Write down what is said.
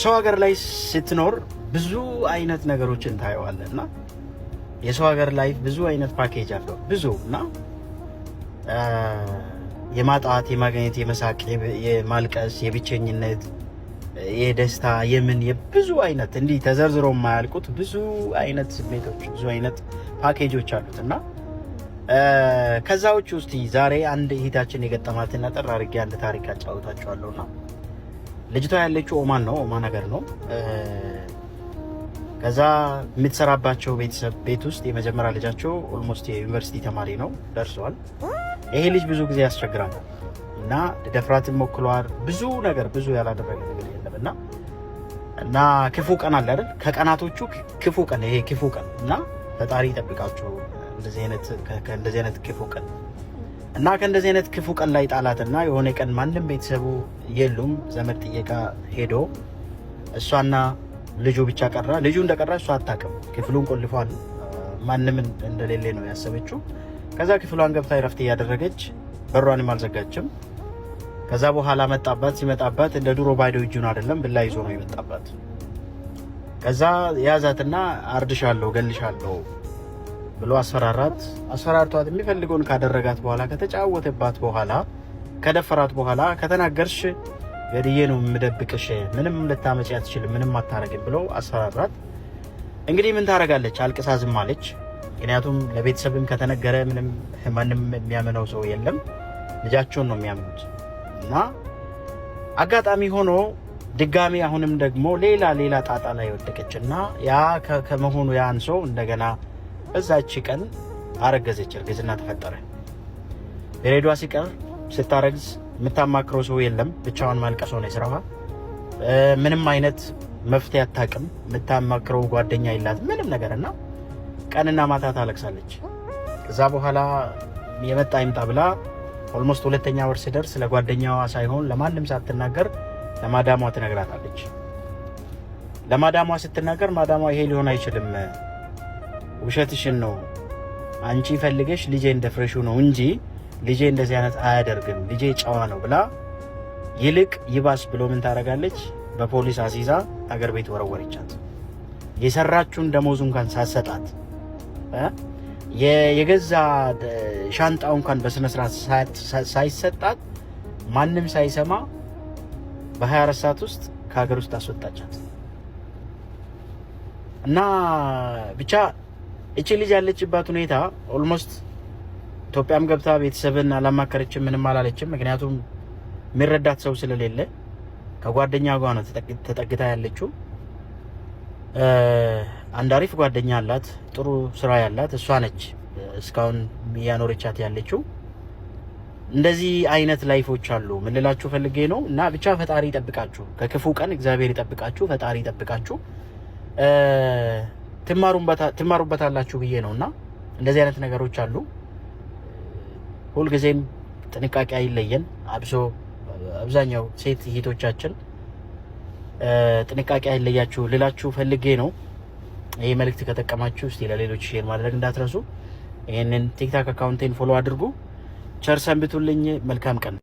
ሰው ሀገር ላይ ስትኖር ብዙ አይነት ነገሮችን ታየዋለና የሰው ሀገር ላይ ብዙ አይነት ፓኬጅ አለው ብዙ እና የማጣት የማግኘት የመሳቅ የማልቀስ የብቸኝነት የደስታ የምን የብዙ አይነት እንዲህ ተዘርዝሮ የማያልቁት ብዙ አይነት ስሜቶች ብዙ አይነት ፓኬጆች አሉትና ከዛዎች ውስጥ ዛሬ አንድ እህታችን የገጠማትና ጠር አድርጌ አንድ ታሪክ አጫውታችኋለሁና ልጅቷ ያለችው ኦማን ነው ኦማን ሀገር ነው ከዛ የምትሰራባቸው ቤት ውስጥ የመጀመሪያ ልጃቸው ኦልሞስት የዩኒቨርሲቲ ተማሪ ነው ደርሷል ይሄ ልጅ ብዙ ጊዜ ያስቸግራል እና ደፍራትን ሞክሏል ብዙ ነገር ብዙ ያላደረገ ነገር የለምና እና ክፉ ቀን አለ አይደል ከቀናቶቹ ክፉ ቀን ይሄ ክፉ ቀን እና ፈጣሪ ይጠብቃቸው እንደዚህ አይነት ክፉ ቀን እና ከእንደዚህ አይነት ክፉ ቀን ላይ ጣላትና የሆነ ቀን ማንንም ቤተሰቡ የሉም ዘመድ ጥየቃ ሄዶ እሷና ልጁ ብቻ ቀራ ልጁ እንደቀራ እሷ አታውቅም ክፍሉን ቆልፏል ማንንም እንደሌለ ነው ያሰበችው ከዛ ክፍሏን ገብታ ይረፍት ያደረገች በሯንም አልዘጋችም ከዛ በኋላ ሲመጣባት እንደ ድሮ ባይዶ እጁን አይደለም ብላ ይዞ ነው የመጣባት ከዛ ያዛትና አርድሻለሁ ገልሻለሁ ብሎ አስፈራርቷት የሚፈልገውን ካደረጋት በኋላ ከተጫወተባት በኋላ ከደፈራት በኋላ ከተናገርሽ ገድዬ ነው የምደብቅሽ ምንም ልታመጪ አትችልም ምንም አታረግም ብሎ አስፈራራት እንግዲህ ምን ታረጋለች አልቅሳ ዝም አለች ምክንያቱም ለቤተሰብም ከተነገረ ምንም ማንም የሚያምነው ሰው የለም ልጃቸውን ነው የሚያምኑት እና አጋጣሚ ሆኖ ድጋሚ አሁንም ደግሞ ሌላ ጣጣ ላይ ወደቀችና ያ ከመሆኑ ያን ሰው እንደገና በዛች ቀን አረገዘች እርግዝና ተፈጠረ በሬዷ ሲቀር ስታረግዝ የምታማክረው ሰው የለም ብቻዋን ማልቀስ ሆነ ስራዋ ምንም አይነት መፍትሄ አታውቅም የምታማክረው ጓደኛ የላት ምንም ነገርና ቀንና ማታ ታለቅሳለች ከዛ በኋላ የመጣ ይምጣ ብላ ኦልሞስት ሁለተኛ ወር ሲደርስ ለጓደኛዋ ሳይሆን ለማንም ሳትናገር ለማዳሟ ትነግራታለች ለማዳሟ ስትናገር ማዳሟ ይሄ ሊሆን አይችልም ውሸትሽን ነው አንቺ ፈልገሽ ልጄ እንደፍሬሹ ነው እንጂ ልጄ እንደዚህ አይነት አያደርግም ልጄ ጨዋ ነው ብላ ይልቅ ይባስ ብሎ ምን ታረጋለች በፖሊስ አሲዛ አገር ቤት ወረወረቻት የሰራችውን ደሞዝ እንኳን ሳሰጣት የገዛ ሻንጣው እንኳን በስነ ስርዓት ሳይሰጣት ማንም ሳይሰማ በ24 ሰዓት ውስጥ ከሀገር ውስጥ አስወጣቻት እና ብቻ እቺ ልጅ ያለችባት ሁኔታ ኦልሞስት ኢትዮጵያም ገብታ ቤተሰብን አላማከረችም ምንም አላለችም ምክንያቱም የሚረዳት ሰው ስለሌለ ከጓደኛዋ ጋር ነው ተጠግታ ያለችው አንድ አሪፍ ጓደኛ አላት ጥሩ ስራ ያላት እሷ ነች እስካሁን ያኖረቻት ያለችው እንደዚህ አይነት ላይፎች አሉ ምን ልላችሁ ፈልጌ ነው እና ብቻ ፈጣሪ ይጠብቃችሁ ከክፉ ቀን እግዚአብሔር ይጠብቃችሁ ፈጣሪ ይጠብቃችሁ ትማሩበታላችሁ ብዬ ነውና እንደዚህ አይነት ነገሮች አሉ ሁሉ ጊዜም ጥንቃቄ አይለየን አብሶ አብዛኛው ሴት እህቶቻችን ጥንቃቄ አይለያችሁ ልላችሁ ፈልጌ ነው ይሄ መልእክት ከተጠቀማችሁ እስቲ ለሌሎች ሼር ማድረግ እንዳትረሱ ይሄንን ቲክቶክ አካውንቴን ፎሎ አድርጉ ቸር ሰንብቱልኝ መልካም ቀን